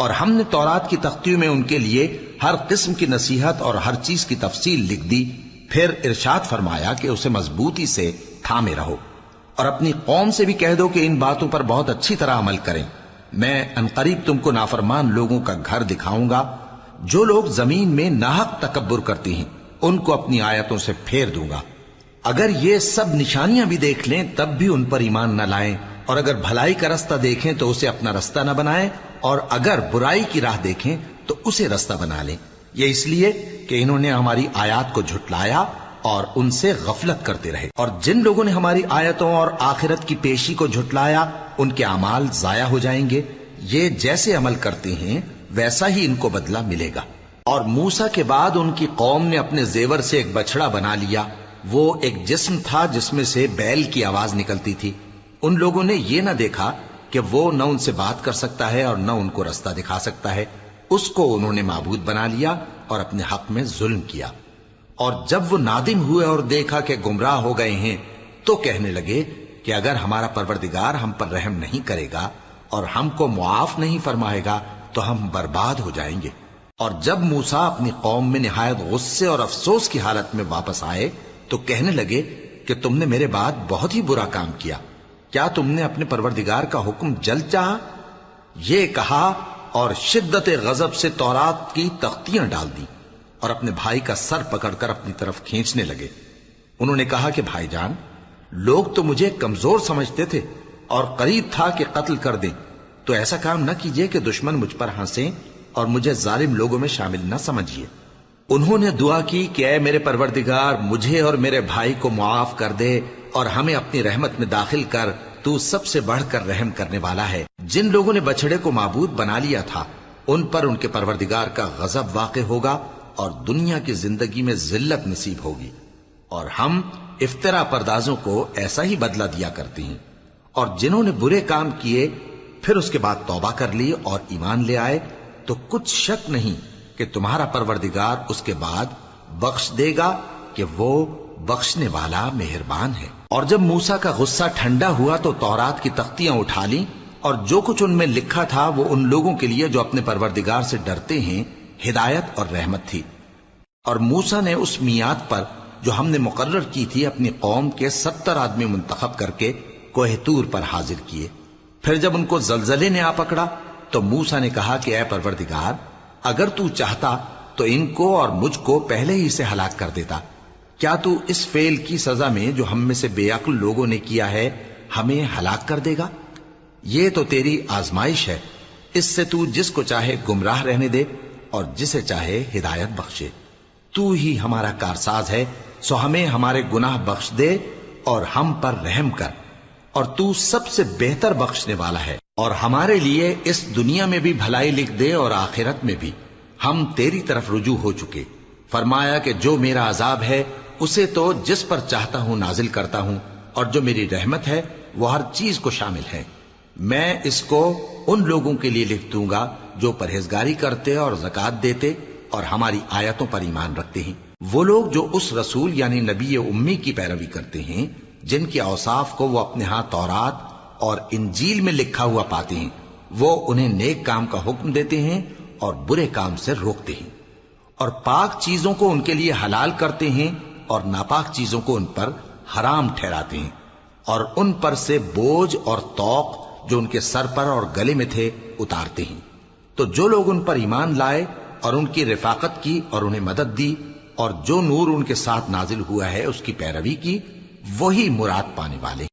اور ہم نے تورات کی تختیوں میں ان کے لیے ہر قسم کی نصیحت اور ہر چیز کی تفصیل لکھ دی. پھر ارشاد فرمایا کہ اسے مضبوطی سے تھامے رہو اور اپنی قوم سے بھی کہہ دو کہ ان باتوں پر بہت اچھی طرح عمل کریں. میں انقریب تم کو نافرمان لوگوں کا گھر دکھاؤں گا. جو لوگ زمین میں ناحق تکبر کرتے ہیں ان کو اپنی آیتوں سے پھیر دوں گا. اگر یہ سب نشانیاں بھی دیکھ لیں تب بھی ان پر ایمان نہ لائیں، اور اگر بھلائی کا رستہ دیکھیں تو اسے اپنا رستہ نہ بنائیں، اور اگر برائی کی راہ دیکھیں تو اسے رستہ بنا لیں. یہ اس لیے کہ انہوں نے ہماری آیات کو جھٹلایا اور ان سے غفلت کرتے رہے. اور جن لوگوں نے ہماری آیتوں اور آخرت کی پیشی کو جھٹلایا ان کے اعمال ضائع ہو جائیں گے. یہ جیسے عمل کرتے ہیں ویسا ہی ان کو بدلہ ملے گا. اور موسیٰ کے بعد ان کی قوم نے اپنے زیور سے ایک بچڑا بنا لیا. وہ ایک جسم تھا جس میں سے بیل کی آواز نکلتی تھی. ان لوگوں نے یہ نہ دیکھا کہ وہ نہ ان سے بات کر سکتا ہے اور نہ ان کو رستہ دکھا سکتا ہے. اس کو انہوں نے معبود بنا لیا اور اپنے حق میں ظلم کیا. اور جب وہ نادم ہوئے اور دیکھا کہ گمراہ ہو گئے ہیں تو کہنے لگے کہ اگر ہمارا پروردگار ہم پر رحم نہیں کرے گا اور ہم کو معاف نہیں فرمائے گا تو ہم برباد ہو جائیں گے. اور جب موسیٰ اپنی قوم میں نہایت غصے اور افسوس کی حالت میں واپس آئے تو کہنے لگے کہ تم نے میرے بعد بہت ہی برا کام کیا. کیا تم نے اپنے پروردگار کا حکم جلد چاہا؟ یہ کہا اور شدت غضب سے تورات کی تختیاں ڈال دی اور اپنے بھائی کا سر پکڑ کر اپنی طرف کھینچنے لگے. انہوں نے کہا کہ بھائی جان، لوگ تو مجھے کمزور سمجھتے تھے اور قریب تھا کہ قتل کر دیں، تو ایسا کام نہ کیجیے کہ دشمن مجھ پر ہنسیں اور مجھے ظالم لوگوں میں شامل نہ سمجھیے. انہوں نے دعا کی کہ اے میرے پروردگار، مجھے اور میرے بھائی کو معاف کر دے اور ہمیں اپنی رحمت میں داخل کر، تو سب سے بڑھ کر رحم کرنے والا ہے. جن لوگوں نے بچڑے کو معبود بنا لیا تھا ان پر ان کے پروردگار کا غضب واقع ہوگا اور دنیا کی زندگی میں ذلت نصیب ہوگی. اور ہم افترا پردازوں کو ایسا ہی بدلہ دیا کرتے ہیں. اور جنہوں نے برے کام کیے پھر اس کے بعد توبہ کر لی اور ایمان لے آئے تو کچھ شک نہیں کہ تمہارا پروردگار اس کے بعد بخش دے گا کہ وہ بخشنے والا مہربان ہے. اور جب موسیٰ کا غصہ ٹھنڈا ہوا تو تورات کی تختیاں اٹھا لیں اور جو کچھ ان میں لکھا تھا وہ ان لوگوں کے لیے جو اپنے پروردگار سے ڈرتے ہیں ہدایت اور رحمت تھی. اور موسیٰ نے اس میعاد پر جو ہم نے مقرر کی تھی اپنی قوم کے 70 آدمی منتخب کر کے کوہ طور پر حاضر کیے. پھر جب ان کو زلزلے نے آ پکڑا تو موسیٰ نے کہا کہ اے پروردگار، اگر تو چاہتا تو ان کو اور مجھ کو پہلے ہی سے ہلاک کر دیتا. کیا تو اس فعل کی سزا میں جو ہم میں سے بے عقل لوگوں نے کیا ہے ہمیں ہلاک کر دے گا؟ یہ تو تیری آزمائش ہے. اس سے تو جس کو چاہے گمراہ رہنے دے اور جسے چاہے ہدایت بخشے. تو ہی ہمارا کارساز ہے، سو ہمیں ہمارے گناہ بخش دے اور ہم پر رحم کر، اور تو سب سے بہتر بخشنے والا ہے. اور ہمارے لیے اس دنیا میں بھی بھلائی لکھ دے اور آخرت میں بھی. ہم تیری طرف رجوع ہو چکے. فرمایا کہ جو میرا عذاب ہے اسے تو جس پر چاہتا ہوں نازل کرتا ہوں، اور جو میری رحمت ہے وہ ہر چیز کو شامل ہے. میں اس کو ان لوگوں کے لیے لکھ دوں گا جو پرہیزگاری کرتے اور زکوٰۃ دیتے اور ہماری آیتوں پر ایمان رکھتے ہیں. وہ لوگ جو اس رسول یعنی نبی امی کی پیروی کرتے ہیں جن کے اوصاف کو وہ اپنے ہاں تورات اور انجیل میں لکھا ہوا پاتے ہیں، وہ انہیں نیک کام کا حکم دیتے ہیں اور برے کام سے روکتے ہیں، اور پاک چیزوں کو ان کے لیے حلال کرتے ہیں اور ناپاک چیزوں کو ان پر حرام ٹھہراتے ہیں، اور ان پر سے بوجھ اور طوق جو ان کے سر پر اور گلے میں تھے اتارتے ہیں. تو جو لوگ ان پر ایمان لائے اور ان کی رفاقت کی اور انہیں مدد دی اور جو نور ان کے ساتھ نازل ہوا ہے اس کی پیروی کی، وہی مراد پانے والے.